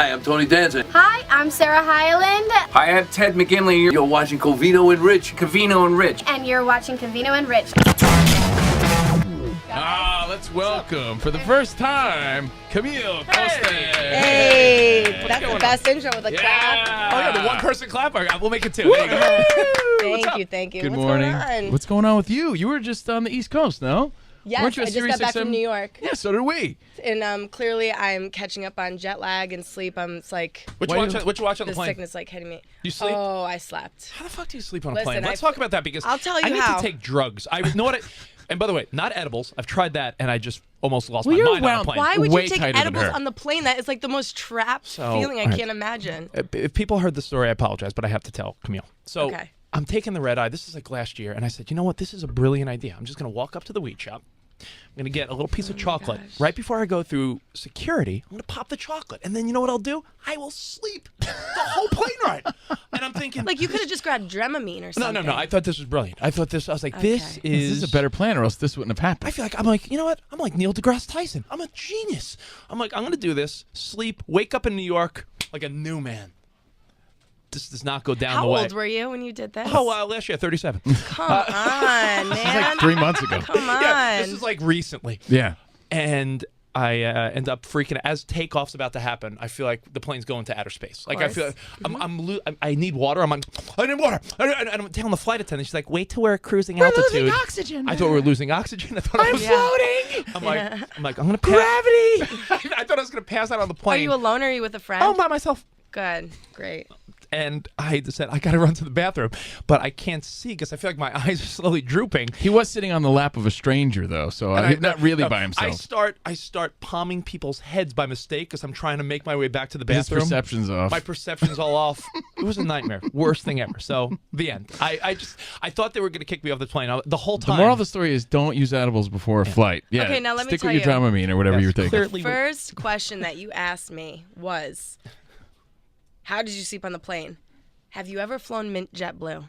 Hi, I'm Tony Danza. Hi, I'm Sarah Hyland. Hi, I'm Ted McGinley. You're watching Covino and Rich. Covino and Rich. And you're watching Covino and Rich. Let's welcome, for the first time, Camille Kostek. Hey, that's the best intro with a clap. Oh, yeah, the one-person clap. We'll make it two. There you go. Thank you. Good What's morning. going on? What's going on with you? You were just on the East Coast, no? Yes, Weren't you I a just Sirius got back XM? from New York. Yeah, so did we. And clearly I'm catching up on jet lag and sleep. It's like What you watch on the the plane? sickness like hitting me. You sleep? Oh, I slept. How the fuck do you sleep on a Listen, plane? Let's talk about that because I'll tell you I need how. to take drugs. I know what and by the way, not edibles. I've tried that and I just almost lost my you're mind on a wound. plane. Why would Way you take tighter than edibles her. on the plane? That is like the most trapped feeling I all right. can't imagine. If people heard the story, I apologize, but I have to tell Camille. So Okay. I'm taking the red eye. This is like last year, and I said, you know what? This is a brilliant idea. I'm just going to walk up to the weed shop. I'm going to get a little piece of chocolate. Right before I go through security, I'm going to pop the chocolate. And then you know what I'll do? I will sleep the whole plane ride. And I'm thinking... Like you could have just grabbed Dramamine or something. No. I thought this was brilliant. I was like, this Okay. is... This is a better plan, or else this wouldn't have happened. I feel like, I'm like, you know what? I'm like Neil deGrasse Tyson. I'm a genius. I'm like, I'm going to do this, sleep, wake up in New York like a new man. This does not go down How the way. old were you when you did this? Oh, last year, 37. Come on, man. like 3 months ago. Come on. Yeah, this is like recently. Yeah. And I end up freaking as takeoff's about to happen. I feel like the plane's going to outer space. Like I feel like I need water. I'm like, I need water. And I'm telling the flight attendant. She's like, wait till we're cruising altitude. We're losing oxygen. I thought we were losing oxygen. I thought I was floating. I'm like, I'm gonna pass. Gravity. I thought I was gonna pass out on the Are plane. you alone or are you with a friend? Oh, by myself. Good. Great. And I said, I got to run to the bathroom, but I can't see because I feel like my eyes are slowly drooping. He was sitting on the lap of a stranger, though, so he's not really by himself. I start palming people's heads by mistake because I'm trying to make my way back to the His bathroom. perception's off. My perception's all off. It was a nightmare. Worst thing ever. So, the end. I thought they were going to kick me off the plane the whole time. The moral of the story is don't use edibles before a flight. Yeah. Okay, now let me stick tell with your you. Dramamine or whatever you're taking. Clearly, First question that you asked me was, how did you sleep on the plane? Have you ever flown Mint JetBlue?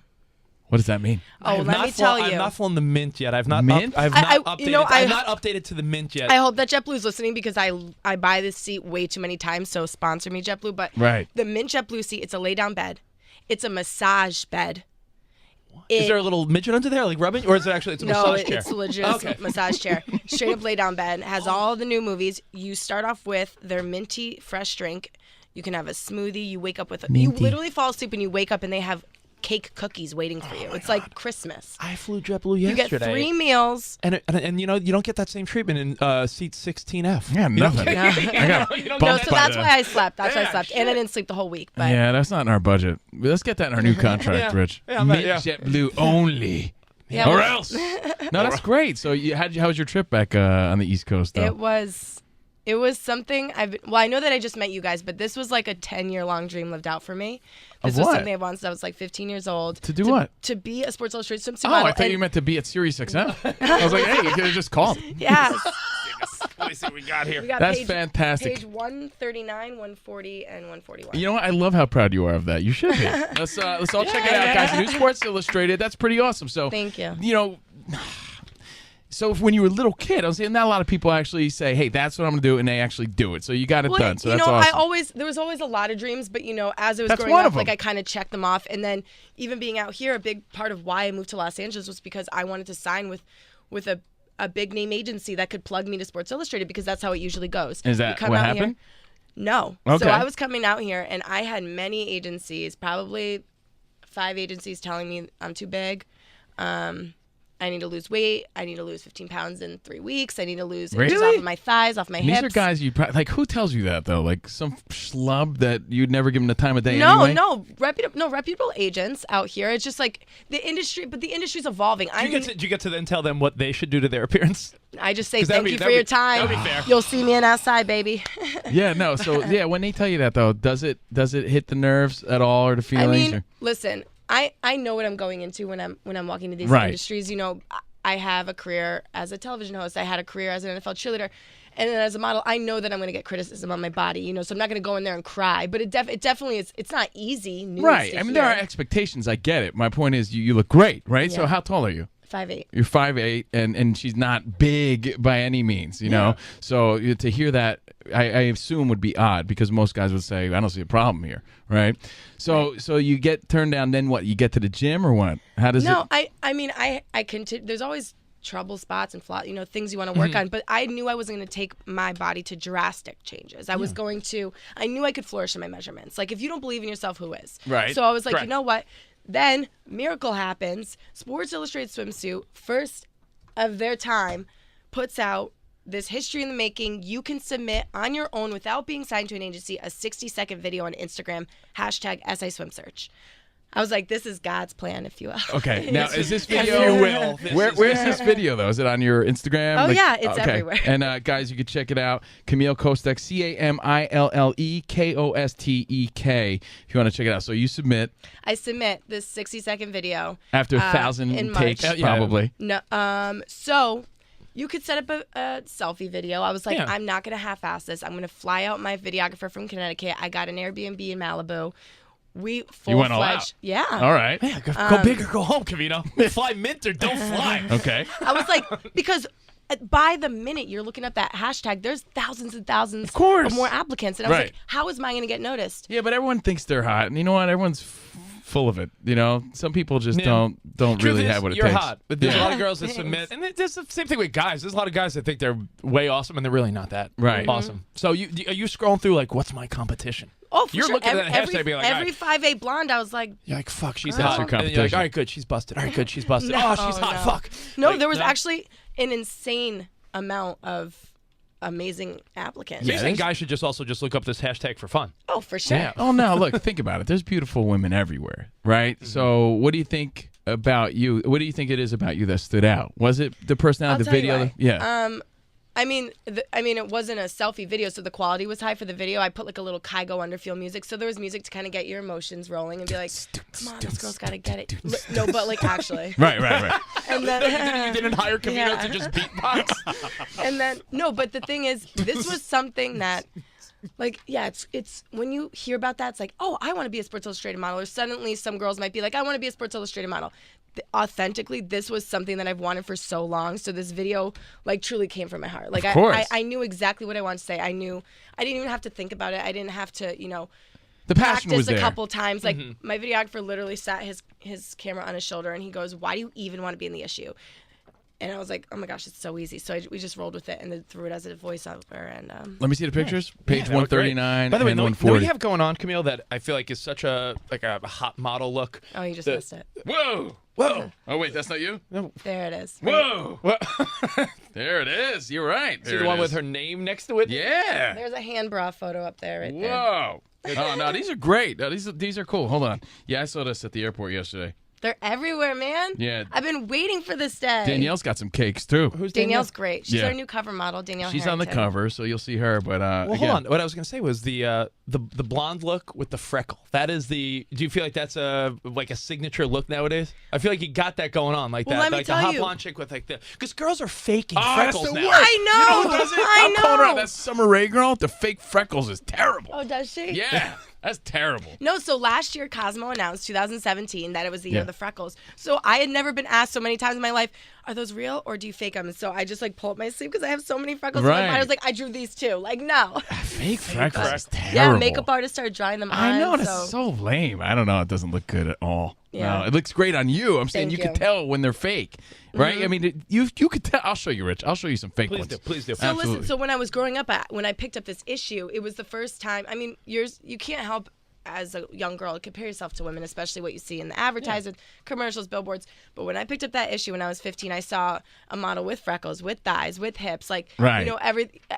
What does that mean? Oh, let me tell you. I've not flown the Mint yet. I've not. Mint? I've not updated. you know, I'm not updated to the Mint yet. I hope that JetBlue is listening because I buy this seat way too many times, so sponsor me, JetBlue. But Right. the Mint JetBlue seat, it's a lay-down bed. It's a massage bed. Is there a little midget under there, like rubbing, or is it actually it's a massage chair? It's a legit massage chair. Straight up lay down bed. Has all the new movies. You start off with their minty fresh drink. You can have a smoothie. You wake up with you literally fall asleep and you wake up and they have cake cookies waiting for you. It's like Christmas. I flew JetBlue You yesterday. get 3 meals. And you know you don't get that same treatment in seat 16F. Yeah, nothing. I got You don't No, bumped so by that's the- why I slept. That's why I Yeah, slept. And I didn't sleep the whole week. But Yeah, that's not in our budget. Let's get that in our new contract, Rich. Yeah, Mint yeah. JetBlue only. Yeah, or well- else. No, that's great. So, how was your trip back on the East Coast, though? It was something I know that I just met you guys, but this was like a 10-year-long dream lived out for me. This Of was what? something I wanted since I was like 15 years old. To do what? To be a Sports Illustrated swimsuit Oh, model. I thought And- you meant to be at Sirius XM. I was like, hey, you could have just called. Yes. Let me see what we got here. We got That's page, fantastic. Page 139, 140, and 141. You know what? I love how proud you are of that. You should be. Let's all check it out, guys. New Sports Illustrated. That's pretty awesome. So, Thank you. You know, so when you were a little kid, I was saying not a lot of people actually say, "Hey, that's what I'm gonna do," and they actually do it. So you got it done. So that's awesome. there was always a lot of dreams, but as I was That's growing one up, of them. like I kind of checked them off. And then even being out here, a big part of why I moved to Los Angeles was because I wanted to sign with a big name agency that could plug me to Sports Illustrated because that's how it usually goes. Is that You come what out happened? Here, no. Okay. So I was coming out here, and I had many agencies, probably 5 agencies telling me I'm too big. I need to lose weight. I need to lose 15 pounds in 3 weeks. I need to lose inches Really? off of my thighs, off my These hips. are guys you like. Who tells you that though? Like some schlub that you'd never give him the time of day. No, anyway? no, reputable agents out here. It's just like the industry, but the industry's evolving. Do you get to then tell them what they should do to their appearance? I just say 'Cause that'd thank be- you for that'd your be- time. that'd be fair. You'll see me in outside, baby. Yeah, no. So yeah, when they tell you that though, does it hit the nerves at all or the I feelings? mean, or? listen, I know what I'm going into when I'm walking into these Right. industries. I have a career as a television host. I had a career as an NFL cheerleader. And then as a model, I know that I'm going to get criticism on my body, so I'm not going to go in there and cry. But it definitely is. It's not easy news Right. to I mean, hear. there are expectations. I get it. My point is, you look great, right? So Yeah. how tall are you? 5'8". You're 5'8", and she's not big by any means, you know? So to hear that, I assume would be odd, because most guys would say, I don't see a problem here, right? So you get turned down, then what? You get to the gym or what? How does it? No, I mean, I continue. There's always trouble spots and flaw, things you want to work on. But I knew I wasn't going to take my body to drastic changes. I knew I could flourish in my measurements. Like, if you don't believe in yourself, who is? Right. So I was like, Correct. you know what? Then miracle happens. Sports Illustrated Swimsuit, first of their time, puts out this history in the making. You can submit on your own without being signed to an agency a 60-second video on Instagram, #SISwimSearch. I was like, this is God's plan, if you will. Okay, now is this If video? you will. Where's this video though? Is it on your Instagram? Oh, yeah, it's everywhere. And guys, you can check it out. Camille Kostek, CamilleKostek. If you want to check it out, so you submit. I submit this 60-second video After 1,000 in takes, March. probably. No, so you could set up a selfie video. I was like, Yeah. I'm not gonna half-ass this. I'm gonna fly out my videographer from Connecticut. I got an Airbnb in Malibu. We You went all out. full-fledged, yeah. All right. Yeah, go big or go home, Covino. Fly mint or don't fly. Okay. I was like, because by the minute you're looking up that hashtag, there's thousands and thousands of course. more applicants, and I was Right. like, how is mine gonna get noticed? Yeah, but everyone thinks they're hot, and you know what? Everyone's full of it. Some people just don't Truth really is, have what it you're takes. hot, but there's a lot of girls that Thanks. submit, and it's the same thing with guys. There's a lot of guys that think they're way awesome, and they're really not that Right. awesome. So are you scrolling through like, what's my competition? Oh, for You're sure. looking at that hashtag being like, every 5'8" blonde, I was like, You're like, fuck, she's That's hot. your And then you're like, competition. all right, good, she's busted. All right, good, she's busted. No, Oh, she's hot. no. Fuck. no, Like, there was actually an insane amount of amazing applicants. So you're saying guys should just look up this hashtag for fun? Oh, for sure. Yeah. Oh no! Look, think about it. There's beautiful women everywhere, right? So, what do you think about you? What do you think it is about you that stood out? Was it the personality, I'll the tell you video? why. Yeah. I mean, it wasn't a selfie video, so the quality was high for the video. I put like a little Kygo underfeel music, so there was music to kind of get your emotions rolling and be like, "Come on, this girl's gotta get it." No, but like actually. Right. And then You didn't hire Covino Yeah. to just beatbox? and then no, but the thing is, this was something that, like, yeah, it's when you hear about that, it's like, oh, I want to be a Sports Illustrated model, or suddenly some girls might be like, I want to be a Sports Illustrated model. Authentically, this was something that I've wanted for so long. So this video, like, truly came from my heart. Like, Of course. I knew exactly what I wanted to say. I knew I didn't even have to think about it. I didn't have to, The passion practice was a there. couple times. Like, my videographer literally sat his camera on his shoulder, and he goes, "Why do you even want to be in the issue?" And I was like, oh my gosh, it's so easy. So we just rolled with it and then threw it as a voiceover. And Let me see the pictures. Page That looked great. 139 By the way, and know what 140. you have going on, Camille, that I feel like is such a hot model look. oh, you just The- missed it. Whoa! Oh wait, that's not you. There it is. Whoa! There it is. You're right. See the one with her name next to it? Yeah. There's a hand bra photo up there right there. Whoa! Oh no, these are great. No, these are cool. Hold on. Yeah, I saw this at the airport yesterday. They're everywhere, man. Yeah. I've been waiting for this day. Danielle's got some cakes too. Who's Danielle's great. She's Yeah. our new cover model, Danielle She's on the Harrington. cover, so you'll see her. But Well, again, hold on. What I was going to say was the blonde look with the freckle. That is the. Do you feel like that's a signature look nowadays? I feel like you got that going on, like Well, that, let me like the tell hot you. blonde chick with like the. Because girls are faking Oh, freckles that's the now. worst. I know. You know who does it? I I'm calling her out. know. That Summer Rae girl. The fake freckles is terrible. Oh, does she? Yeah, that's terrible. No, so last year Cosmo announced 2017 that it was the year Yeah. of the freckles. So I had never been asked so many times in my life, are those real or do you fake them? And so I just like pull up my sleeve because I have so many freckles. Right. In my body. I was like, I drew these too. Like, no. Fake freckles is terrible. Yeah, makeup artists started drawing them on. I know, that's so. so lame. I don't know. It doesn't look good at all. Yeah. No, it looks great on you. I'm saying Thank you you. could tell when they're fake, right? I mean, you could tell. I'll show you, Rich. I'll show you some fake Please ones. do. Please do. So Absolutely. listen, so when I was growing up, when I picked up this issue, it was the first time. I mean, you can't help as a young girl compare yourself to women, especially what you see in the advertisements, commercials, billboards. But when I picked up that issue when I was 15, I saw a model with freckles, with thighs, with hips, like Right.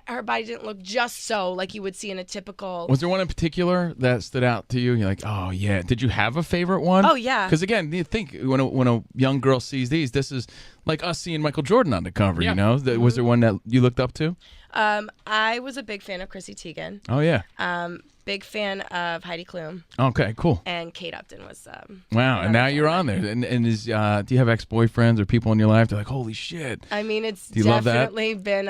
her body didn't look just so like you would see in a typical. Was there one in particular that stood out to you? You're like, oh yeah. Did you have a favorite one? Oh, yeah. Because again, you think when a young girl sees these, this is like us seeing Michael Jordan on the cover. Yeah. You know, was there one that you looked up to? I was a big fan of Chrissy Teigen. Oh yeah. Big fan of Heidi Klum, Okay, cool. and Kate Upton was. Wow, and now you're on there. And is do you have ex-boyfriends or people in your life? They're like, holy shit. I mean, it's Do you love that? definitely been.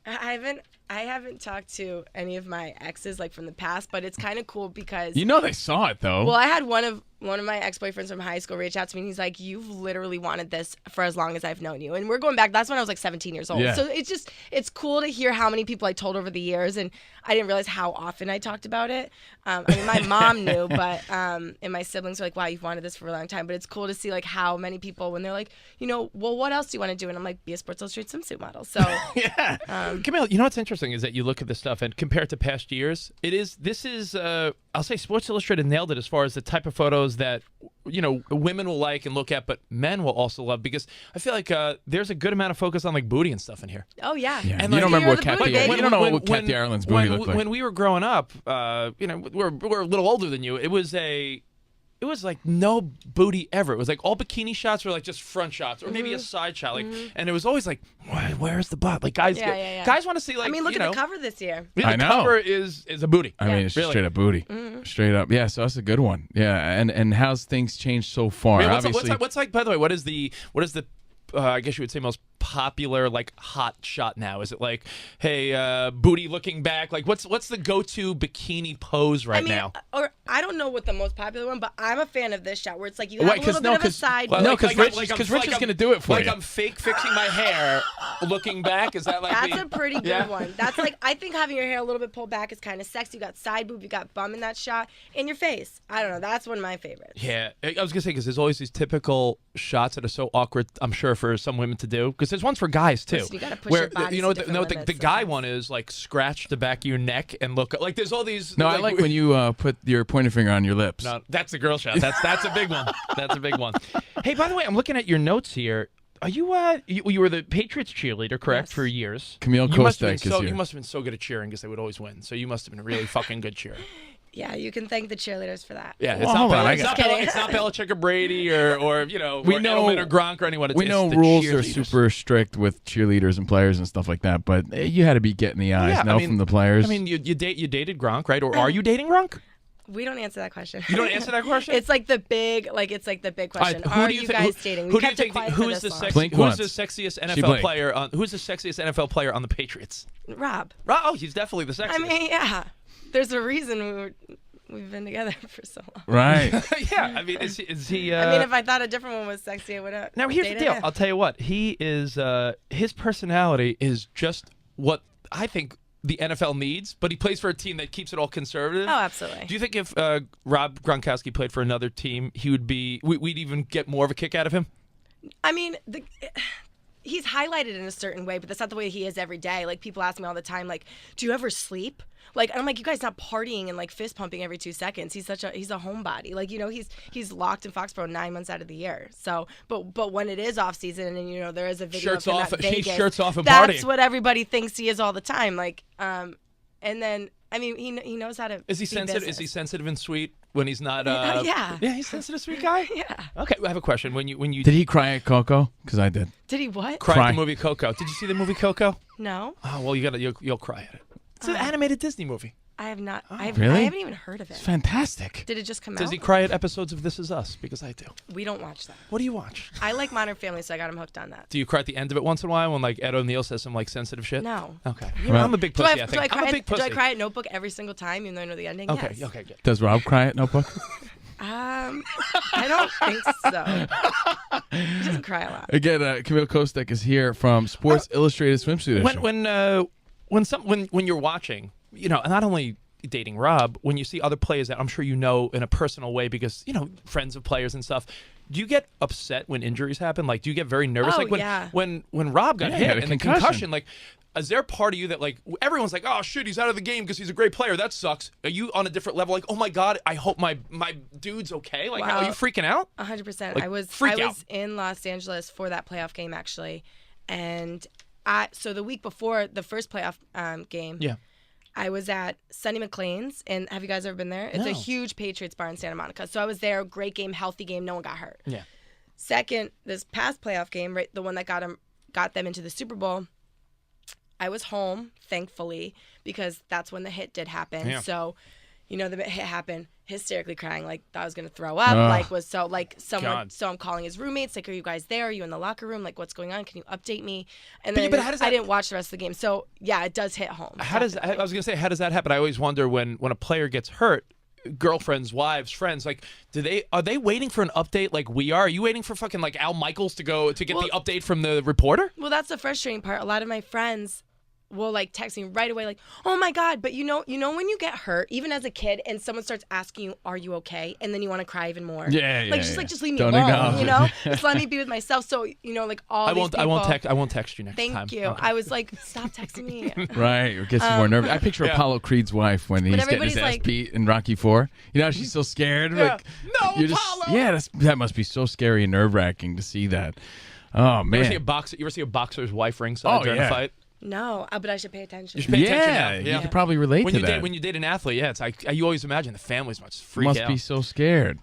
I haven't talked to any of my exes like from the past, but it's kind of cool because You know they saw it though. well, I had one of one of my ex-boyfriends from high school reached out to me and he's like, you've literally wanted this for as long as I've known you. And we're going back, that's when I was like 17 years old. Yeah. So it's cool to hear how many people I told over the years, and I didn't realize how often I talked about it. I mean, my mom knew, but and my siblings were like, wow, you've wanted this for a long time. But it's cool to see like how many people, when they're like, well, what else do you want to do? And I'm like, be a Sports Illustrated swimsuit model. So Yeah. Camille, you know what's interesting is that you look at this stuff and compare it to past years. This is I'll say Sports Illustrated nailed it as far as the type of photos that women will like and look at, but men will also love, because I feel like there's a good amount of focus on like booty and stuff in here. oh yeah. Yeah. And You don't like, remember what You're the Kathy? booty, You don't know When- what Kathy Ireland's booty when, looked like. when we were growing up, we're a little older than you. It was like no booty ever. It was like all bikini shots were like just front shots or maybe a side shot. Like, and it was always like, where's the butt? Like guys, Yeah. guys want to see like. I mean, look you at know, the cover this year. the I know. cover is a booty. I mean, it's just Really. straight up booty, straight up. Yeah, so that's a good one. Yeah, and how's things changed so far? Yeah, Obviously, what's like? By the way, what is the I guess you would say most popular like hot shot now? Is it like, hey, booty looking back? Like what's the go-to bikini pose right now? Or I don't know what the most popular one, but I'm a fan of this shot where it's like you have a little bit of a side. Well, No, like- 'cause like- Rich- like I'm- 'cause Rich like is I'm- gonna do it for like you. I'm fake fixing my hair, looking back. Is that like That's a pretty good Yeah. one. That's like, I think having your hair a little bit pulled back is kind of sexy. You got side boob, you got bum in that shot, in your face. I don't know. That's one of my favorites. Yeah, I was gonna say, because there's always these typical shots that are so awkward. I'm sure for some women to do, because there's ones for guys too. Listen, you gotta push where your body you know to the different limits guy sometimes. one is like scratch the back of your neck and look like there's all these. no, I like when you put your pointer finger on your lips. No, that's a girl shot. That's a big one. That's a big one. Hey, by the way, I'm looking at your notes here. Are you you were the Patriots cheerleader, correct, Yes. for years? Camille You must have been Kostek is so here. you must have been so good at cheering because they would always win. So you must have been really fucking good cheering. Yeah, you can thank the cheerleaders for that. Yeah, Well, hold on, I got- Kidding. It's not Belichick or Brady or We or know- Edelman or Gronk or anyone. We It's know the rules are cheerleaders. super strict with cheerleaders and players and stuff like that, but you had to be getting the eyes now from the players. I mean, you dated Gronk, right? Or are you dating Gronk? We don't answer that question. You don't answer that question. It's like the big question. All right, Are you guys dating? We Who do you kept it think? quiet Who for is the this long. Blink who's once. the sexiest She NFL blinked. player on? Who's the sexiest NFL player on the Patriots? Rob. Oh, he's definitely the sexiest. I mean, yeah. There's a reason we've been together for so long. right. yeah. I mean, is he? I mean, if I thought a different one was sexy, I would have. Now here's the deal. I'll tell you what. He is. His personality is just what I think the NFL needs, but he plays for a team that keeps it all conservative. Oh, absolutely. Do you think if Rob Gronkowski played for another team, he would be? We'd even get more of a kick out of him? I mean, he's highlighted in a certain way, but that's not the way he is every day. Like, people ask me all the time, like, do you ever sleep? Like, I'm like, you guys not partying and like fist pumping every 2 seconds. He's a homebody. Like, he's locked in Foxborough 9 months out of the year. So, but when it is off season and there is a video Shirts of him off. at He Vegas, shirts off and that's partying. what everybody thinks he is all the time. Like, and then I mean, he knows how to. Is he be sensitive? business. Is he sensitive and sweet when he's not? Yeah. Yeah, he's sensitive, sweet guy. Yeah. Okay, I have a question. When you Did he cry at Coco? Because I did. Did he what? cry at Cry. the movie Coco, did you see the movie Coco? No, Oh well, you'll cry at it. It's an animated Disney movie. I have not. I Really? haven't even heard of it. It's fantastic. Did it just come Does out? he cry at episodes of This Is Us? Because I do. We don't watch that. What do you watch? I like Modern Family, so I got him hooked on that. Do you cry at the end of it once in a while when like Ed O'Neill says some like sensitive shit? No. Okay. Well- I'm a big Do pussy. I, I do, think. I cry I'm a big at, pussy. do I cry at Notebook every single time, even though I know the ending? Okay. Yes. Okay. Good. Does Rob cry at Notebook? I don't think so. He doesn't cry a lot. Again, Camille Kostek is here from Sports Illustrated Swimsuit Edition. When you're watching, not only dating Rob, when you see other players that I'm sure you know in a personal way because friends of players and stuff, do you get upset when injuries happen? Like, do you get very nervous? Oh, like when yeah. when Rob got Yeah, he had hit a and the concussion. concussion, like, is there a part of you that like everyone's like, oh shit, he's out of the game because he's a great player? That sucks. Are you on a different level? Like, oh my god, I hope my dude's okay. Like, Wow. are you freaking out? 100%. Like, I was freak out. in Los Angeles for that playoff game actually, and so the week before the first playoff game, Yeah. I was at Sonny McLean's, and have you guys ever been there? It's a No. huge Patriots bar in Santa Monica. So I was there, great game, healthy game, no one got hurt. Yeah. Second, this past playoff game, right, the one that got them into the Super Bowl, I was home, thankfully, because that's when the hit did happen. Yeah. So, the hit happened, hysterically crying, like I was gonna throw up, Ugh. like was so like someone. God. So I'm calling his roommates, like, are you guys there? Are you in the locker room? Like, what's going on? Can you update me? And But- then but how does I that- didn't watch the rest of the game. So yeah, it does hit home. I was gonna say, how does that happen? I always wonder when a player gets hurt, girlfriends, wives, friends, like, are they waiting for an update like we are? Are you waiting for fucking like Al Michaels to get the update from the reporter? Well, that's the frustrating part. A lot of my friends will like text me right away, like, "Oh my God!" But you know when you get hurt, even as a kid, and someone starts asking you, "Are you okay?" and then you want to cry even more. Just leave me alone. Just let me be with myself. So like all these people. I won't text you next time. Thank you. Okay. I was like, stop texting me. Right, or get some more nervous. I picture Apollo Creed's wife when he's getting his ass beat in Rocky IV. She's so scared. Like, no, Apollo. That must be so scary and nerve-wracking to see that. Oh man. You ever see a boxer's wife ringside during a fight? No, but I should pay attention. You should pay attention now. Yeah, you could probably relate to that. When you date an athlete, it's like you always imagine the families must freak must out. Be so scared.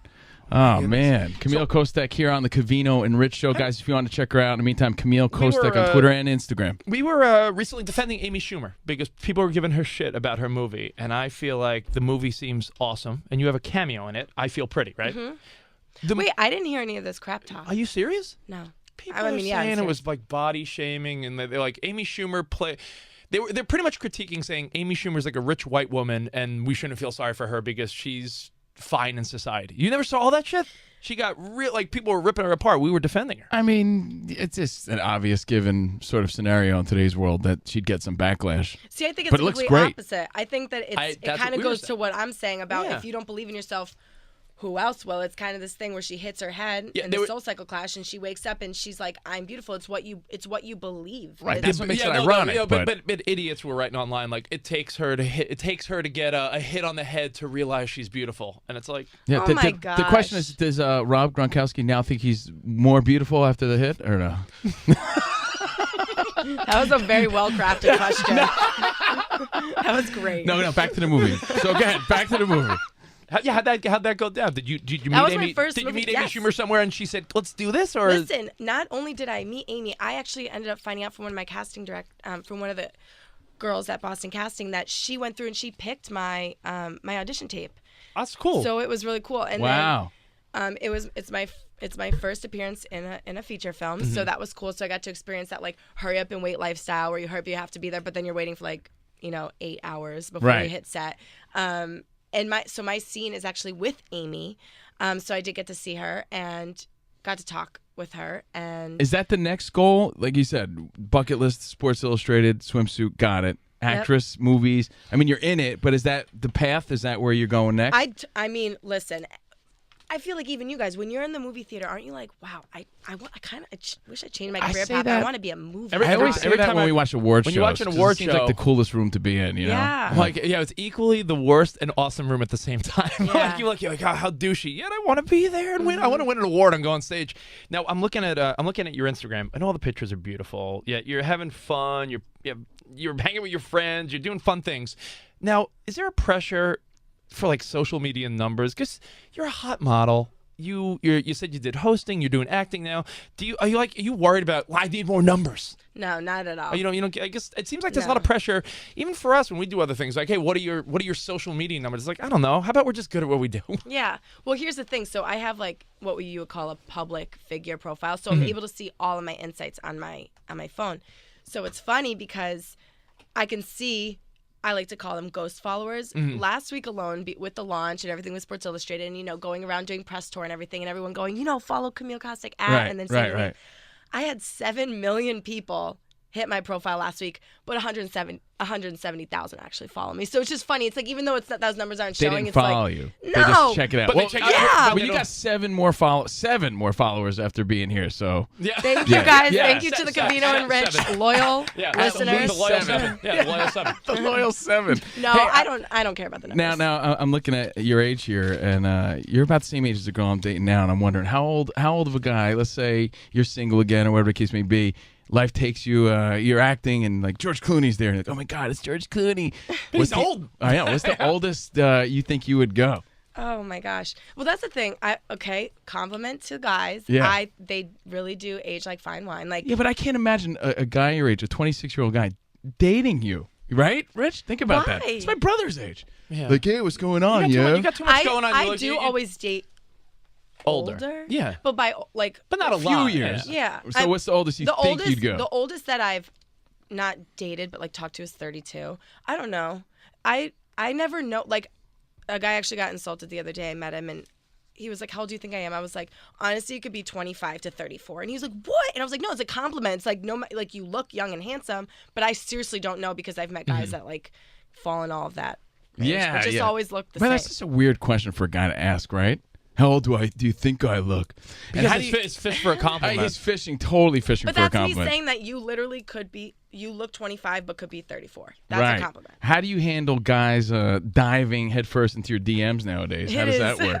Oh, man. Camille Kostek here on the Covino and Rich Show. Guys, if you want to check her out, in the meantime, Camille Kostek on Twitter and Instagram. We were recently defending Amy Schumer because people were giving her shit about her movie, and I feel like the movie seems awesome, and you have a cameo in it. I Feel Pretty, right? Mm-hmm. Wait, I didn't hear any of this crap talk. Are you serious? No. People are saying it was like body shaming, and they're like Amy Schumer play. They're pretty much critiquing, saying Amy Schumer's like a rich white woman, and we shouldn't feel sorry for her because she's fine in society. You never saw all that shit? She got real, like people were ripping her apart. We were defending her. I mean, it's just an obvious given sort of scenario in today's world that she'd get some backlash. See, I think it's the complete opposite. I think that it kind of goes to what I'm saying about if you don't believe in yourself, who else will? It's kind of this thing where she hits her head in the soul cycle clash, and she wakes up and she's like, "I'm beautiful." It's what you believe. Right. That's what makes it ironic. But idiots were writing online like it takes her to get a hit on the head to realize she's beautiful, and it's like, oh my god. The question is, does Rob Gronkowski now think he's more beautiful after the hit, or no? That was a very well crafted question. That was great. No, back to the movie. So go ahead, back to the movie. How'd that go down? Did you meet Amy? Did you meet Amy Schumer somewhere and she said, "Let's do this"? Or listen, not only did I meet Amy, I actually ended up finding out from one of my from one of the girls at Boston Casting that she went through and she picked my my audition tape. That's cool. So it was really cool. And wow. Then, it's my first appearance in a feature film, so that was cool. So I got to experience that like hurry up and wait lifestyle where you have to be there, but then you're waiting for like 8 hours before you hit set. And my scene is actually with Amy, so I did get to see her and got to talk with her. And is that the next goal? Like you said, bucket list, Sports Illustrated, swimsuit, got it. Actress, movies. I mean, you're in it, but is that the path? Is that where you're going next? I mean, listen. I feel like even you guys, when you're in the movie theater, aren't you like, wow, I wish I changed my career path. I want to be a movie star. I always say that when we watch award shows. When you watch an award show, it seems like the coolest room to be in, you know? Yeah. It's equally the worst and awesome room at the same time. Yeah. you're like, oh, how douchey. Yet I want to be there and win. I want to win an award and go on stage. Now I'm looking at your Instagram, and all the pictures are beautiful. Yeah, you're having fun. You're hanging with your friends. You're doing fun things. Now, is there a pressure for like social media numbers? Because you're a hot model. You said you did hosting. You're doing acting now. Are you worried about? Well, I need more numbers. No, not at all. You don't. I guess it seems like there's a lot of pressure, even for us when we do other things. Like, hey, what are your social media numbers? It's like, I don't know. How about we're just good at what we do? Yeah. Well, here's the thing. So I have like what you would call a public figure profile. So I'm able to see all of my insights on my phone. So it's funny because I can see. I like to call them ghost followers. Last week alone, with the launch and everything with Sports Illustrated, and going around doing press tour and everything, and everyone going, follow Camille Kostek and then saying right. I had 7 million people hit my profile last week, but 170,000 actually follow me. So it's just funny. It's like even though those numbers aren't showing, didn't it's follow like you. No, they just check it out. But but you got 7 more followers after being here. So thank you guys. Thank you to the Covino and Rich loyal listeners. The loyal 7. Yeah, the loyal 7. The loyal 7. No, hey, I don't care about the numbers. Now I'm looking at your age here, and you're about the same age as the girl I'm dating now, and I'm wondering how old of a guy. Let's say you're single again, or whatever the case may be. Life takes you, you're acting, and like George Clooney's there, and like, oh my God, it's George Clooney. He's old. I know. What's the oldest you think you would go? Oh my gosh. Well, that's the thing. Compliment to guys. Yeah. They really do age like fine wine. Like, yeah, but I can't imagine a guy your age, a 26-year-old guy, dating you. Right, Rich? Think about that. It's my brother's age. Yeah. Like, hey, what's going on? You got too much going on. I do always date older. Yeah. But by but not a few lot. years. Yeah. So what's the oldest you think you'd go? The oldest that I've not dated but like talked to is 32. I don't know. I never know. Like, a guy actually got insulted the other day. I met him and he was like, how old do you think I am? I was like, honestly, it could be 25 to 34. And he was like, what? And I was like, no, it's a compliment. It's like, no, like you look young and handsome, but I seriously don't know because I've met guys that like fall in all of that range, but just always look the same. That's just a weird question for a guy to ask, right? How old do you think I look? Because it's fish for a compliment. He's totally fishing But for a that's compliment. me saying that you literally could be, you look 25 but could be 34. That's right. a compliment. How do you handle guys diving headfirst into your DMs nowadays? How does that work?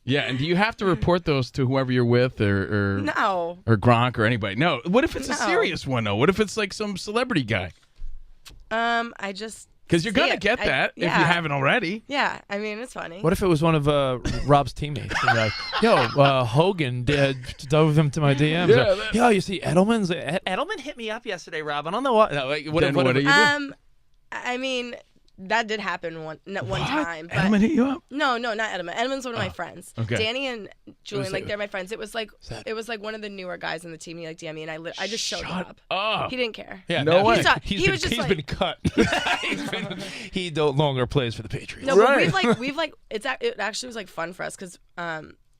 Yeah, and do you have to report those to whoever you're with or No. or Gronk or anybody? No. What if it's a serious one, though? What if it's like some celebrity guy? I just... Because you're going to get that if you haven't already. Yeah, I mean, it's funny. What if it was one of Rob's teammates? And like, yo, Hogan dove into my DMs. Yeah, Or, yo, you see Edelman's? Edelman hit me up yesterday, Rob. I don't know what. No, like, what Then what do you do? I mean, that did happen one time. But Edelman hit you up? No, not Edelman. Edelman's one of my friends. Okay. Danny and Julian, like they're my friends. It was like one of the newer guys in the team. He like DM'd me, and I just showed up. Oh. He didn't care. Yeah, No way. He's been cut. He no longer plays for the Patriots. No, but we've it actually was like fun for us because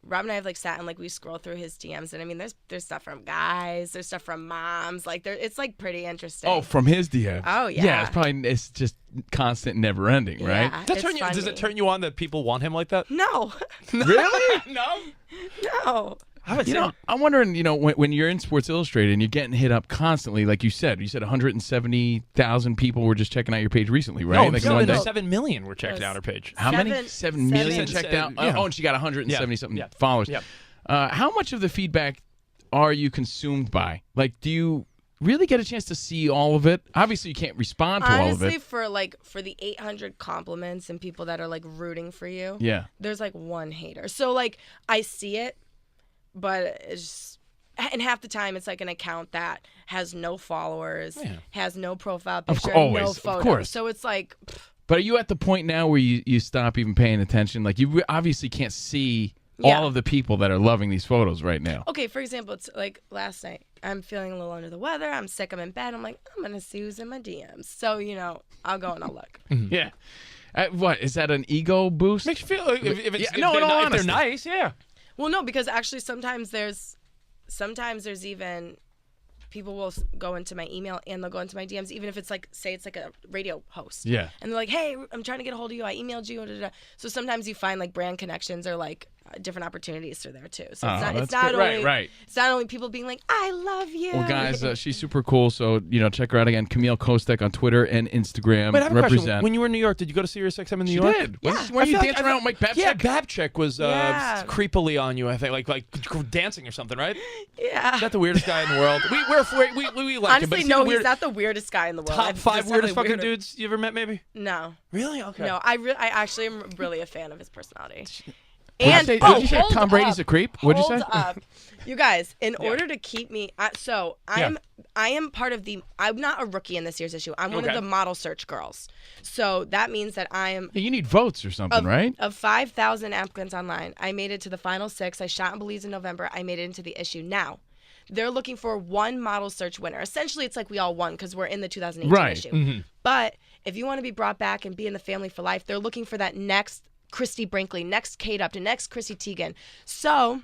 Rob and I have like sat and like we scroll through his DMs, and I mean there's stuff from guys, there's stuff from moms, like it's like pretty interesting. Oh, from his DMs. Oh, yeah. Yeah, it's just constant, never ending, right? Yeah, Does it turn you on that people want him like that? No. Really? No. I'm wondering, when you're in Sports Illustrated and you're getting hit up constantly, like you said 170,000 people were just checking out your page recently, right? No, 7 million were checked out her page. How many? 7 million checked out? Yeah. Oh, and she got 170 something Yeah. followers. Yeah. How much of the feedback are you consumed by? Like, do you really get a chance to see all of it? Obviously, you can't respond to all of Honestly, it. for the 800 compliments and people that are like rooting for you, Yeah. there's like one hater. So like I see it, but it's just, and half the time it's like an account that has no followers, has no profile picture, no photo. Of course. So it's like, But are you at the point now where you stop even paying attention? Like, you obviously can't see all of the people that are loving these photos right now. okay, for example, it's like last night, I'm feeling a little under the weather, I'm sick, I'm in bed, I'm like, I'm going to see who's in my DMs. So, I'll go and I'll look. Yeah. What, is that an ego boost? Makes you feel like if they're nice, yeah. Well, no, because actually sometimes there's even people will go into my email and they'll go into my DMs, even if it's like, say it's like a radio host. Yeah. And they're like, hey, I'm trying to get a hold of you. I emailed you. Da, da, da. So sometimes you find like brand connections or like different opportunities through there too. So it's not only people being like, I love you. Well, guys, she's super cool. So, check her out again. Camille Kostek on Twitter and Instagram. Wait, I have a Represent. question. When you were in New York, did you go to Sirius XM in New York? She did. Yeah. Were you dancing around with Mike Babchick? Yeah, Babchick was creepily on you, I think, like dancing or something, right? Yeah. Is that the weirdest guy in the world? We like Honestly, him, but no, he's not the weirdest guy in the world. Top 5 weirdest fucking dudes you ever met, maybe? No. Really? Okay. No, I actually am really a fan of his personality. Did you say Tom Brady's a creep? What'd you say? Hold up. You guys, in order to keep me, I am part of I'm not a rookie in this year's issue. I'm one of the model search girls. So that means that I am. You need votes or something, right? Of 5,000 applicants online, I made it to the final 6. I shot in Belize in November. I made it into the issue. Now, they're looking for one model search winner. Essentially, it's like we all won because we're in the 2018 issue. Mm-hmm. But if you want to be brought back and be in the family for life, they're looking for that next Christy Brinkley, next Kate Upton, next Chrissy Teigen. So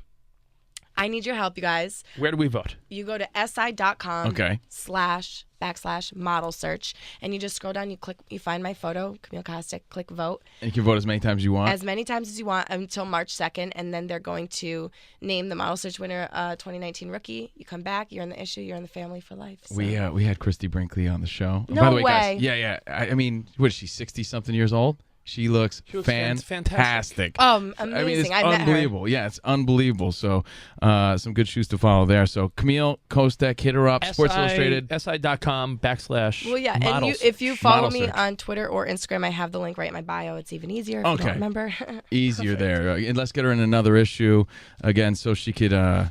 I need your help, you guys. Where do we vote? You go to si.com//model search, and you just scroll down, you find my photo, Camille Kostek, click vote. And you can vote as many times as you want? As many times as you want until March 2nd, and then they're going to name the model search winner 2019 rookie. You come back, you're in the issue, you're in the family for life. So. We had Christy Brinkley on the show. No By the way, way. guys, yeah. I mean, what is she, 60-something years old? She looks fantastic. Amazing. I mean, it's I met her. unbelievable. Yeah, it's unbelievable. So, some good shoes to follow there. So, Camille Kostek, hit her up. Sports Illustrated. si.com/ Well, yeah, models. and if you follow Model me search. on Twitter or Instagram, I have the link right in my bio. It's even easier if you don't remember. Easier there. And let's get her in another issue again so she could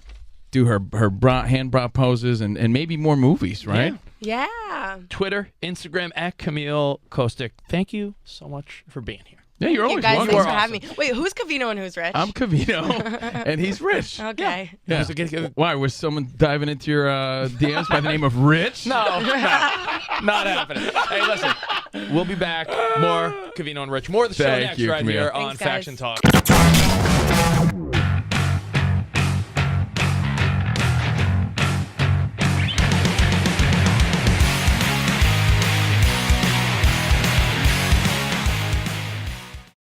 do her hand bra poses and maybe more movies, right? Yeah. Twitter, Instagram @Camille Kostek. Thank you so much for being here. Yeah, you're always guys, welcome. thanks for having me. Wait, who's Covino and who's Rich? I'm Covino, and he's Rich. Okay. Yeah. Why? Was someone diving into your DMs by the name of Rich? No, not happening. Hey, listen, we'll be back. More Covino and Rich. More of the show Thank next you, right Camille. here on Thanks, guys. Faction Talk.